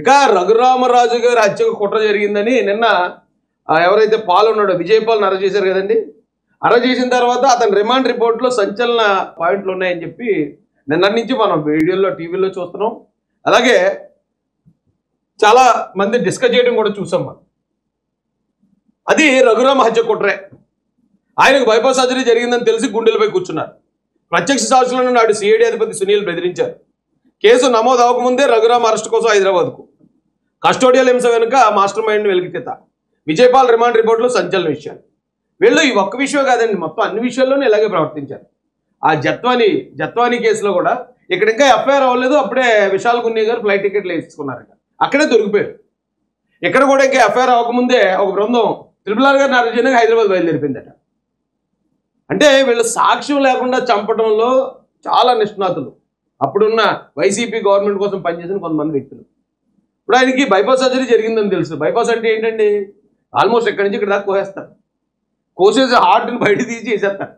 ఇక రఘురామరాజు గారి హత్యకు కుట్ర జరిగిందని నిన్న ఎవరైతే పాల్ ఉన్నాడో విజయపాల్ని అరెస్ట్ చేశారు కదండి. అరెస్ట్ చేసిన తర్వాత అతని రిమాండ్ రిపోర్ట్లో సంచలన పాయింట్లు ఉన్నాయని చెప్పి నిన్న నుంచి మనం వీడియోలో టీవీలో చూస్తున్నాం. అలాగే చాలా మంది డిస్కస్ చేయడం కూడా చూసాం మనం. అది రఘురామ హత్య కుట్రే. ఆయనకు బైపాస్ సర్జరీ జరిగిందని తెలిసి గుండెలపై కూర్చున్నారు. ప్రత్యక్ష సాక్షులను నాడు సిఐడి అధిపతి సునీల్ బెదిరించారు. కేసు నమోదు అవ్వకముందే రఘురామ్ అరెస్ట్ కోసం హైదరాబాద్కు. కస్టోడియల్ హింస వెనుక మాస్టర్ మైండ్ వెలికితీత. విజయపాల్ రిమాండ్ రిపోర్టులో సంచలన విషయాలు. వీళ్ళు ఈ ఒక్క విషయం కాదండి, మొత్తం అన్ని విషయాల్లోనూ ఇలాగే ప్రవర్తించారు. ఆ జత్వానీ కేసులో కూడా ఇక్కడ ఇంకా ఎఫ్ఐఆర్ అవ్వలేదు, అప్పుడే విశాల్ గున్నీ గారు ఫ్లైట్ టికెట్లు వేసుకున్నారట, అక్కడే దొరికిపోయారు. ఇక్కడ కూడా ఇంకా ఎఫ్ఐఆర్ అవ్వకముందే ఒక బృందం RRR గారిని అరెస్ట్ చేయడానికి హైదరాబాద్ బయలుదేరిపోయిందట. అంటే వీళ్ళు సాక్ష్యం లేకుండా చంపడంలో చాలా నిష్ణాతులు. అప్పుడున్న వైసీపీ గవర్నమెంట్ కోసం పనిచేసిన కొంతమంది వ్యక్తులు. ఇప్పుడు ఆయనకి బైపాస్ సర్జరీ జరిగిందని తెలుసు. బైపాస్ అంటే ఏంటండి, ఆల్మోస్ట్ ఎక్కడి నుంచి ఇక్కడ దాకా కోసేస్తారు, కోసేసి హార్ట్ని బయట తీసి వేసేస్తారు.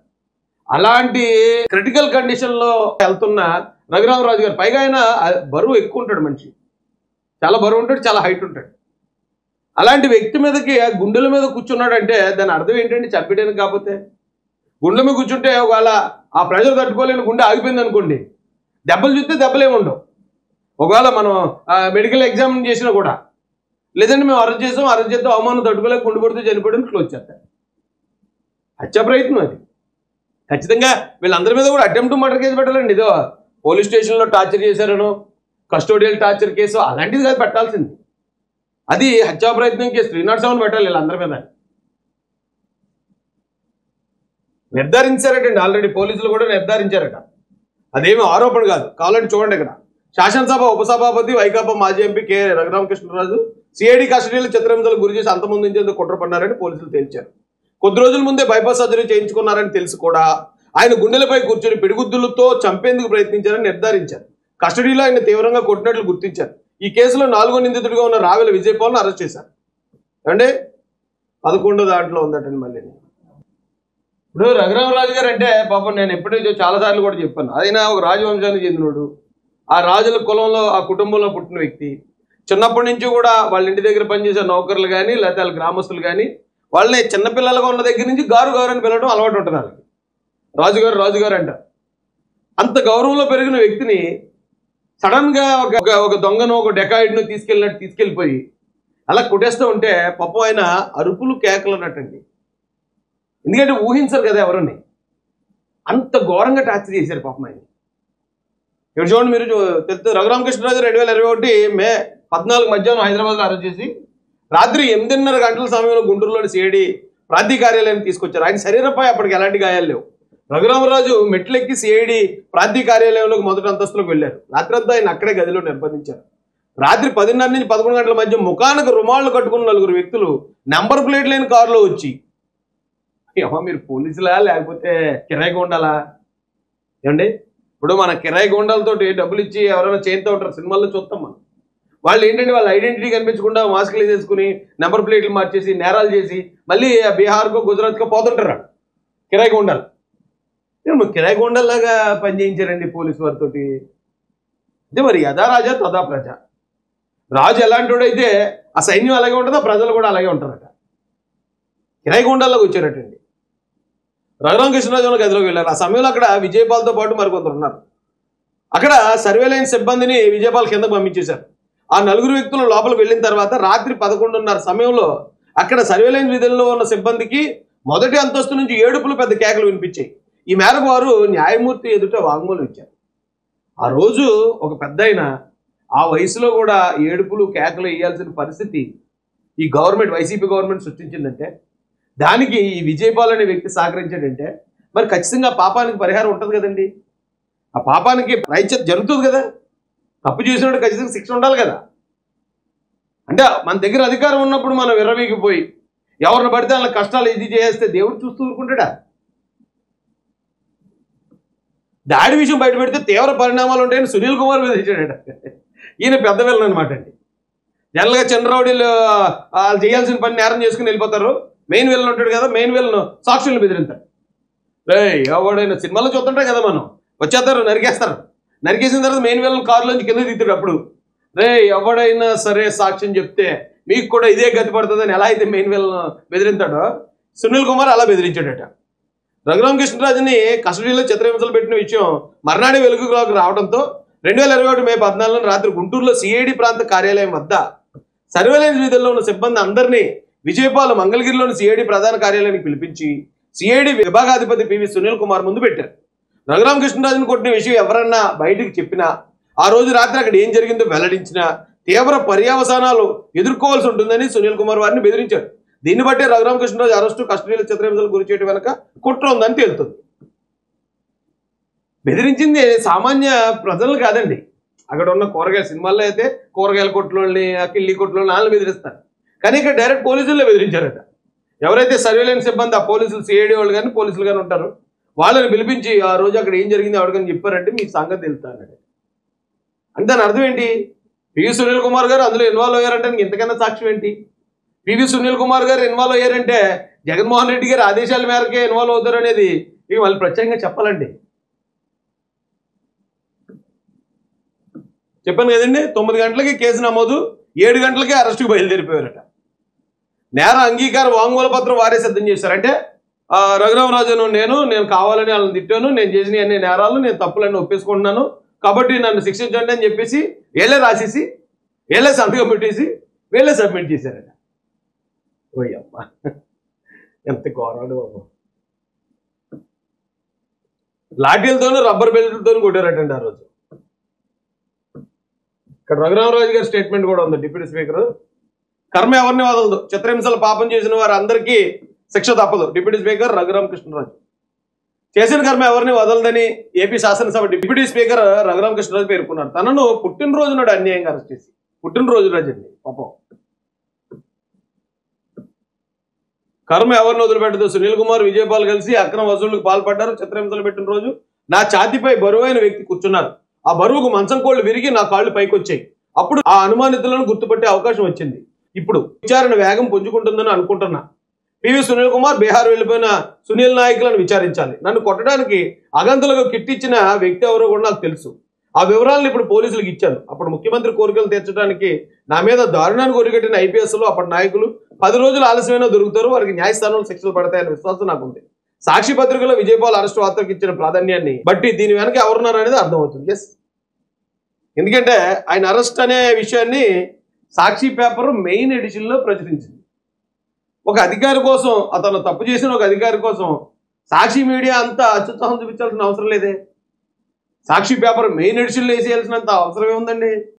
అలాంటి క్రిటికల్ కండిషన్లో వెళ్తున్న రఘురామరాజు గారు, పైగా ఆయన బరువు ఎక్కువ ఉంటాడు, మనిషి చాలా బరువు ఉంటాడు, చాలా హైట్ ఉంటాడు. అలాంటి వ్యక్తి మీదకి గుండెల మీద కూర్చున్నాడంటే దాని అర్థం ఏంటంటే చంపేయడానికి. కాకపోతే గుండెల మీద కూర్చుంటే ఒకవేళ ఆ ప్రెషర్ తట్టుకోలేని గుండె ఆగిపోయింది అనుకోండి, దెబ్బలు చూస్తే దెబ్బలేమి ఉండవు. ఒకవేళ మనం మెడికల్ ఎగ్జామిన్ చేసినా కూడా, లేదంటే మేము అరెస్ట్ చేద్దాం అవమానం తట్టుకోలేక గుండె పడితే చనిపోవడం క్లోజ్ చేస్తారు. హత్య ప్రయత్నం అది. ఖచ్చితంగా వీళ్ళందరి మీద కూడా అటెంప్ట్ మర్డర్ కేసు పెట్టాలండి. ఏదో పోలీస్ స్టేషన్లో టార్చర్ చేశారనో, కస్టోడియల్ టార్చర్ కేసు అలాంటిది కాదు పెట్టాల్సింది. అది హత్యా ప్రయత్నం కేసు 307 పెట్టాలి వీళ్ళందరి మీద. నిర్ధారించారటండి, ఆల్రెడీ పోలీసులు కూడా నిర్ధారించారట. అదేమి ఆరోపణ కాదు, కావాలంటే చూడండి. ఇక్కడ శాసనసభ ఉపసభాపతి వైకాపా మాజీ ఎంపీ కె రఘురామకృష్ణరాజు సిఐడి కస్టడీలో చిత్రహింసలకు గురి చేసి అంతమొందించేందుకు కుట్ర పన్నారని పోలీసులు తేల్చారు. కొద్ది రోజుల ముందే బైపాస్ సర్జరీ చేయించుకున్నారని తెలిసి కూడా ఆయన గుండెలపై కూర్చొని పిడిగుద్దులతో చంపేందుకు ప్రయత్నించారని నిర్ధారించారు. కస్టడీలో ఆయన తీవ్రంగా కొట్టినట్లు గుర్తించారు. ఈ కేసులో 4వ నిందితుడిగా ఉన్న రావెల విజయపాల్ను అరెస్ట్ చేశారు. అంటే 11వ దాంట్లో ఉందటండి. మళ్ళీ ఇప్పుడు రఘురామరాజు గారు అంటే పాపం నేను ఎప్పుడైతే చాలాసార్లు కూడా చెప్పాను, ఆయన ఒక రాజవంశానికి చెందినోడు, ఆ రాజుల కులంలో ఆ కుటుంబంలో పుట్టిన వ్యక్తి. చిన్నప్పటి నుంచి కూడా వాళ్ళ ఇంటి దగ్గర పనిచేసే నౌకర్లు కానీ లేకపోతే వాళ్ళ గ్రామస్తులు కానీ వాళ్ళని చిన్నపిల్లలుగా ఉన్న దగ్గర నుంచి గారు అని పిలవడం అలవాటు ఉంటుంది వాళ్ళకి. రాజుగారు అంటారు. అంత గౌరవంలో పెరిగిన వ్యక్తిని సడన్గా ఒక దొంగను, ఒక డెకాయిడ్ను తీసుకెళ్ళిపోయి అలా కొట్టేస్తూ ఉంటే పాపం ఆయన అరుపులు కేకలు అన్నట్టండి. ఎందుకంటే ఊహించరు కదా ఎవరని, అంత ఘోరంగా టార్చర్ చేశారు పాపం ఆయన. ఇక్కడ చూడండి, మీరు తెలుసు, రఘురామకృష్ణరాజు 2021 మే 14 మధ్యాహ్నం హైదరాబాద్లో అరెస్ట్ చేసి రాత్రి 8:30 గంటల సమయంలో గుంటూరులోని సిఐడి ప్రాంతీయ కార్యాలయాన్ని తీసుకొచ్చారు. ఆయన శరీరంపై అప్పటికి ఎలాంటి గాయాలు లేవు. రఘురామరాజు మెట్లెక్కి సిఐడి ప్రాంతీయ కార్యాలయంలోకి మొదటి అంతస్తులోకి వెళ్ళారు. రాత్రంతా ఆయన అక్కడే గదిలో నిర్బంధించారు. రాత్రి 10:30 నుంచి 11 గంటల మధ్య ముఖానికి రుమాళ్ళు కట్టుకున్న 4 వ్యక్తులు నెంబర్ ప్లేట్ లేని కారులో వచ్చి, ఏమో మీరు పోలీసులా లేకపోతే కిరాయి గోండాలా ఏమండి? ఇప్పుడు మన కిరాయి గోండాలతోటి డబ్బులు ఇచ్చి ఎవరైనా చేస్తూ ఉంటారు, సినిమాల్లో చూస్తాం మనం. వాళ్ళు ఏంటంటే వాళ్ళ ఐడెంటిటీ కనిపించకుండా మాస్కులు వేసేసుకుని నెంబర్ ప్లేట్లు మార్చేసి నేరాలు చేసి మళ్ళీ బీహార్కో గుజరాత్కో పోతుంటారు కిరాయి గోండాలు. కిరాయి గోండాల్లాగా పనిచేయించారండి పోలీసు వారితోటి. అదే మరి యథా రాజా తదా ప్రజ. రాజు ఎలాంటి వాడైతే ఆ సైన్యం అలాగే ఉంటుందో ప్రజలు కూడా అలాగే ఉంటారట. కిరాయి గోండాల్లోకి వచ్చారటండి. రఘురామకృష్ణరాజు గదిలోకి వెళ్ళారు. ఆ సమయంలో అక్కడ విజయపాల్తో పాటు మరికొందరు ఉన్నారు. అక్కడ సర్వేలెన్స్ సిబ్బందిని విజయపాల్ కిందకు పంపించేశారు. ఆ 4 వ్యక్తులు లోపలికి వెళ్ళిన తర్వాత రాత్రి 11:30 సమయంలో అక్కడ సర్వేలెన్స్ విధుల్లో ఉన్న సిబ్బందికి మొదటి అంతస్తు నుంచి ఏడుపులు, పెద్ద కేకలు వినిపించాయి. ఈ మేరకు వారు న్యాయమూర్తి ఎదుట వాంగ్మూలం ఇచ్చారు. ఆ రోజు ఒక పెద్ద ఆయన ఆ వయసులో కూడా ఏడుపులు కేకలు వేయాల్సిన పరిస్థితి ఈ గవర్నమెంట్, వైసీపీ గవర్నమెంట్ సృష్టించిందంటే దానికి ఈ విజయపాల్ అనే వ్యక్తి సహకరించాడంటే మరి ఖచ్చితంగా పాపానికి పరిహారం ఉంటుంది కదండి. ఆ పాపానికి ప్రాయశ్చిత్తం జరుగుతుంది కదా. తప్పు చేసినప్పుడు ఖచ్చితంగా శిక్ష ఉండాలి కదా. అంటే మన దగ్గర అధికారం ఉన్నప్పుడు మనం విర్రవీగిపోయి ఎవరిని పడితే వాళ్ళ కష్టాలు ఇది చేస్తే దేవుడు చూస్తూ ఊరుకుంటాడా? దాడి విషయం బయట పెడితే తీవ్ర పరిణామాలు ఉంటాయని సునీల్ కుమార్ మీద ఇచ్చాడట. ఈయన పెద్ద విలన్ అనమాట అండి. జనరల్గా చంద్రబాబులు వాళ్ళు చేయాల్సిన పని నేరం చేసుకుని వెళ్ళిపోతారు. మెయిన్ విలన్ ఉంటాడు కదా, మెయిన్ విలన్ సాక్షులను బెదిరింతారు. ఎవడైనా సినిమాలో చూస్తుంటాం కదా మనం, వచ్చేస్తారు నరికేస్తారు. నరికేసిన తర్వాత మెయిన్ విలన్ కారులోంచి కింద దిగుతాడు. అప్పుడు రే ఎవడైనా సరే సాక్ష్యం చెప్తే మీకు కూడా ఇదే గతి పడుతుందని ఎలా అయితే మెయిన్ వీళ్ళను బెదిరింతాడో సునీల్ కుమార్ అలా బెదిరించాడట. రఘురామకృష్ణరాజుని కస్టడీలో చిత్రహింసలు పెట్టిన విషయం మర్నాడే వెలుగులోకి రావడంతో 2021 మే 14 రాత్రి గుంటూరులో సిఐడి ప్రాంత కార్యాలయం వద్ద సర్వేలెన్స్ విధుల్లో ఉన్న సిబ్బంది అందరినీ విజయపాల్ మంగళగిరిలోని సిఐడి ప్రధాన కార్యాలయానికి పిలిపించి సిఐడి విభాగాధిపతి పివి సునీల్ కుమార్ ముందు పెట్టారు. రఘురామకృష్ణరాజును కొట్టిన విషయం ఎవరన్నా బయటికి చెప్పినా, ఆ రోజు రాత్రి అక్కడ ఏం జరిగిందో వెల్లడించినా తీవ్ర పర్యవసానాలు ఎదుర్కోవాల్సి ఉంటుందని సునీల్ కుమార్ వారిని బెదిరించారు. దీన్ని బట్టే రఘురామకృష్ణరాజు అరెస్టు, కస్టడీలో చిత్రహింసలకు గురి చేయడం వెనక కుట్ర ఉందని తేలుతుంది. బెదిరించింది సామాన్య ప్రజలు కాదండి. అక్కడ ఉన్న కూరగాయల సినిమాల్లో అయితే కూరగాయల కొట్లోని, కిల్లి కొట్లోని వాళ్ళని బెదిరిస్తారు. కానీ ఇక్కడ డైరెక్ట్ పోలీసులే బెదిరించారట. ఎవరైతే సర్వేలెన్స్ సిబ్బంది ఆ పోలీసులు సిఐడి వాళ్ళు కానీ పోలీసులు కానీ ఉంటారు వాళ్ళని పిలిపించి ఆ రోజు అక్కడ ఏం జరిగింది ఎవరికని చెప్పారంటే మీకు సంగతి తెలుస్తానండి. అంటే దాని అర్థం ఏంటి? పివి సునీల్ కుమార్ గారు అందులో ఇన్వాల్వ్ అయ్యారంటే ఇంతకన్నా సాక్ష్యం ఏంటి? పివి సునీల్ కుమార్ గారు ఇన్వాల్వ్ అయ్యారంటే జగన్మోహన్ రెడ్డి గారి ఆదేశాల మేరకే ఇన్వాల్వ్ అవుతారు అనేది ఇక వాళ్ళు ప్రత్యేకంగా చెప్పాలండి. చెప్పాను కదండి, 9 గంటలకి కేసు నమోదు, 7 గంటలకే అరెస్టుకు బయలుదేరిపోయారట. నేర అంగీకార వాంగ్మూల పత్రం వారే సిద్ధం చేశారంటే రఘురామరాజును నేను కావాలని వాళ్ళని తిట్టాను, నేను చేసిన అన్ని నేరాలు, నేను తప్పులన్నీ ఒప్పేసుకుంటున్నాను, కాబట్టి నన్ను శిక్షించండి అని చెప్పేసి వీళ్ళే రాసేసి వీళ్ళే సంతకం పెట్టేసి వీళ్ళే సబ్మిట్ చేశారట. ఓయ్యమ్మ ఎంత ఘోరాడు బాబు. లాఠీలతోనూ రబ్బర్ బెల్ట్లతోనూ కొట్టారటండి ఆ రోజు. ఇక్కడ రఘురామరాజు గారి స్టేట్మెంట్ కూడా ఉంది. డిప్యూటీ స్పీకర్ కర్మ ఎవరిని వదలదు, చిత్రహింసల పాపం చేసిన వారు అందరికీ శిక్ష తప్పదు. డిప్యూటీ స్పీకర్ రఘురామకృష్ణరాజు చేసిన కర్మ ఎవరిని వదలదని ఏపీ శాసనసభ డిప్యూటీ స్పీకర్ రఘురామకృష్ణరాజు పేర్కొన్నారు. తనను పుట్టినరోజు నాడు అన్యాయంగా అరెస్ట్ చేసి, పుట్టినరోజు రోజు అండి పాపం. కర్మ ఎవరిని వదిలిపెట్టదు. సునీల్ కుమార్, విజయపాల్ కలిసి అక్రమ వసూళ్లకు పాల్పడ్డారు. చిత్రహింసలు పెట్టిన రోజు నా ఛాతీపై బరువైన వ్యక్తి కూర్చున్నారు. ఆ బరువుకు మంచం కోళ్లు విరిగి నా కాళ్ళు పైకి వచ్చాయి. అప్పుడు ఆ అనుమానితులను గుర్తుపట్టే అవకాశం వచ్చింది. ఇప్పుడు విచారణ వేగం పుంజుకుంటుందని అనుకుంటున్నా. పివి సునీల్ కుమార్ బీహార్ వెళ్లిపోయిన సునీల్ నాయకులను విచారించాలి. నన్ను కొట్టడానికి అగంతలకు కిట్టిచ్చిన వ్యక్తి ఎవరో కూడా నాకు తెలుసు. ఆ వివరాలను ఇప్పుడు పోలీసులకు ఇచ్చాను. అప్పుడు ముఖ్యమంత్రి కోరికలు తీర్చడానికి నా మీద దారుణాన్ని కొరిగట్టిన ఐపీఎస్లు అప్పటి నాయకులు 10 రోజులు ఆలస్యమైనా దొరుకుతారు, వారికి న్యాయస్థానంలో శిక్షలు పడతాయనే విశ్వాసం నాకుంది. సాక్షి పత్రికలో విజయపాల్ అరెస్టు వార్తకు ఇచ్చిన ప్రాధాన్యాన్ని బట్టి దీని వెనక ఎవరున్నారు అనేది అర్థమవుతుంది. ఎస్, ఎందుకంటే ఆయన అరెస్ట్ అనే విషయాన్ని సాక్షి పేపర్ మెయిన్ ఎడిషన్లో ప్రచురించింది. ఒక అధికారి కోసం, అతను తప్పు చేసిన ఒక అధికారి కోసం సాక్షి మీడియా అంతా అత్యుత్సాహం చూపించాల్సిన అవసరం లేదే. సాక్షి పేపర్ మెయిన్ ఎడిషన్లో వేసేయాల్సినంత అవసరం ఏముందండి?